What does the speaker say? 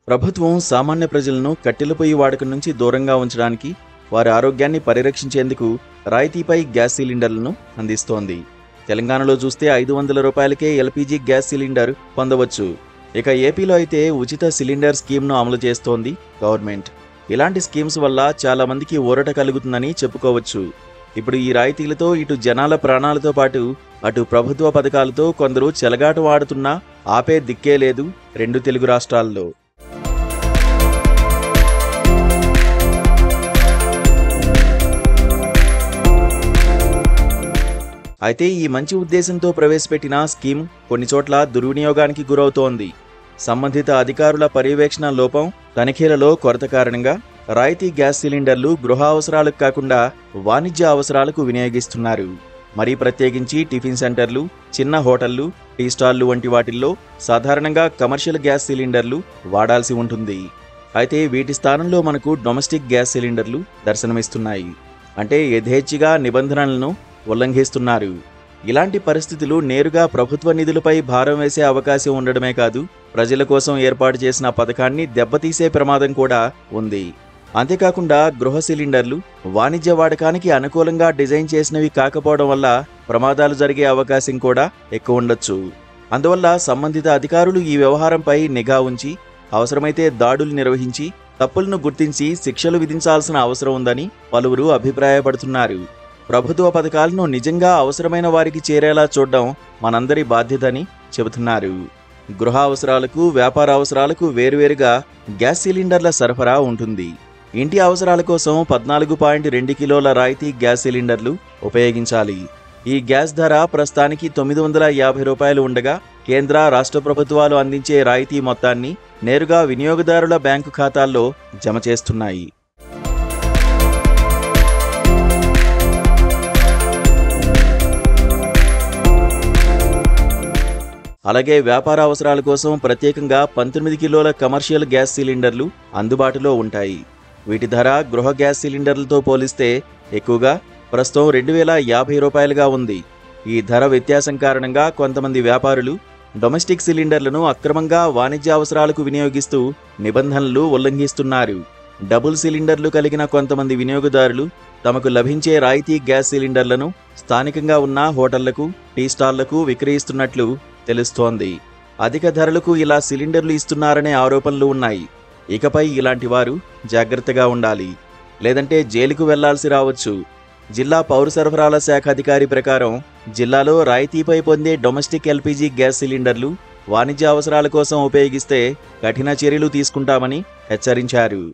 ప్రభుత్వం సామాన్య ప్రజలను కట్టెల పొయ్యి వాడకం నుంచి దూరంగా ఉంచడానికి, వారి ఆరోగ్యాన్ని పరిరక్షించేందుకు రాయితీపై గ్యాస్ సిలిండర్లను అందిస్తోంది. తెలంగాణలో చూస్తే 500 రూపాయలకే ఎల్పీజీ గ్యాస్ సిలిండర్ పొందవచ్చు. ఇక ఏపీలో అయితే ఉచిత సిలిండర్ స్కీమ్ను అమలు చేస్తోంది గవర్నమెంట్. ఇలాంటి స్కీమ్స్ వల్ల చాలా మందికి ఊరట కలుగుతుందని చెప్పుకోవచ్చు. ఇప్పుడు ఈ రాయితీలతో ఇటు జనాల ప్రాణాలతో పాటు అటు ప్రభుత్వ పథకాలతో కొందరు చెలగాట వాడుతున్నా ఆపే దిక్కే లేదు 2 తెలుగు రాష్ట్రాల్లో. అయితే ఈ మంచి ఉద్దేశంతో ప్రవేశపెట్టిన స్కీమ్ కొన్ని చోట్ల దుర్వినియోగానికి గురవుతోంది. సంబంధిత అధికారుల పర్యవేక్షణ లోపం, తనిఖీలలో కొరత కారణంగా రాయితీ గ్యాస్ సిలిండర్లు గృహ అవసరాలకు కాకుండా వాణిజ్య అవసరాలకు వినియోగిస్తున్నారు. మరీ ప్రత్యేకించి టిఫిన్ సెంటర్లు, చిన్న హోటళ్లు, టీ స్టాళ్లు వంటి వాటిల్లో సాధారణంగా కమర్షియల్ గ్యాస్ సిలిండర్లు వాడాల్సి ఉంటుంది. అయితే వీటి స్థానంలో మనకు డొమెస్టిక్ గ్యాస్ సిలిండర్లు దర్శనమిస్తున్నాయి. అంటే యథేచ్ఛగా నిబంధనలను ఉల్లంఘిస్తున్నారు. ఇలాంటి పరిస్థితులు నేరుగా ప్రభుత్వ నిధులపై భారం వేసే అవకాశం ఉండడమే కాదు, ప్రజల కోసం ఏర్పాటు చేసిన పథకాన్ని దెబ్బతీసే ప్రమాదం కూడా ఉంది. అంతేకాకుండా గృహ సిలిండర్లు వాణిజ్య వాడకానికి అనుకూలంగా డిజైన్ చేసినవి కాకపోవడం వల్ల ప్రమాదాలు జరిగే అవకాశం కూడా ఎక్కువ ఉండొచ్చు. అందువల్ల సంబంధిత అధికారులు ఈ వ్యవహారంపై నిఘా ఉంచి అవసరమైతే దాడులు నిర్వహించి తప్పులను గుర్తించి శిక్షలు విధించాల్సిన అవసరం ఉందని పలువురు అభిప్రాయపడుతున్నారు. ప్రభుత్వ పథకాలను నిజంగా అవసరమైన వారికి చేరేలా చూడడం మనందరి బాధ్యతని చెబుతున్నారు. గృహ అవసరాలకు, వ్యాపార అవసరాలకు వేరువేరుగా గ్యాస్ సిలిండర్ల సరఫరా ఉంటుంది. ఇంటి అవసరాల కోసం 14.2 కిలోల రాయితీ గ్యాస్ సిలిండర్లు ఉపయోగించాలి. ఈ గ్యాస్ ధర ప్రస్తుతానికి 950 రూపాయలు ఉండగా, కేంద్ర, రాష్ట్ర ప్రభుత్వాలు అందించే రాయితీ మొత్తాన్ని నేరుగా వినియోగదారుల బ్యాంకు ఖాతాల్లో జమ చేస్తున్నాయి. అలాగే వ్యాపార అవసరాల కోసం ప్రత్యేకంగా 19 కిలోల కమర్షియల్ గ్యాస్ సిలిండర్లు అందుబాటులో ఉంటాయి. వీటి ధర గృహ గ్యాస్ సిలిండర్లతో పోలిస్తే ఎక్కువగా ప్రస్తుతం 2050 రూపాయలుగా ఉంది. ఈ ధర వ్యత్యాసం కారణంగా కొంతమంది వ్యాపారులు డొమెస్టిక్ సిలిండర్లను అక్రమంగా వాణిజ్య అవసరాలకు వినియోగిస్తూ నిబంధనలు ఉల్లంఘిస్తున్నారు. డబుల్ సిలిండర్లు కలిగిన కొంతమంది వినియోగదారులు తమకు లభించే రాయితీ గ్యాస్ సిలిండర్లను స్థానికంగా ఉన్న హోటళ్లకు, టీ స్టాళ్లకు విక్రయిస్తున్నట్లు తెలుస్తోంది. అధిక ధరలకు ఇలా సిలిండర్లు ఇస్తున్నారనే ఆరోపణలు ఉన్నాయి. ఇకపై ఇలాంటి వారు జాగ్రత్తగా ఉండాలి, లేదంటే జైలుకు వెళ్లాల్సి రావచ్చు. జిల్లా పౌర సరఫరాల శాఖ అధికారి ప్రకారం జిల్లాలో రాయితీపై పొందే డొమెస్టిక్ ఎల్పీజీ గ్యాస్ సిలిండర్లు వాణిజ్య అవసరాల కోసం ఉపయోగిస్తే కఠిన చర్యలు తీసుకుంటామని హెచ్చరించారు.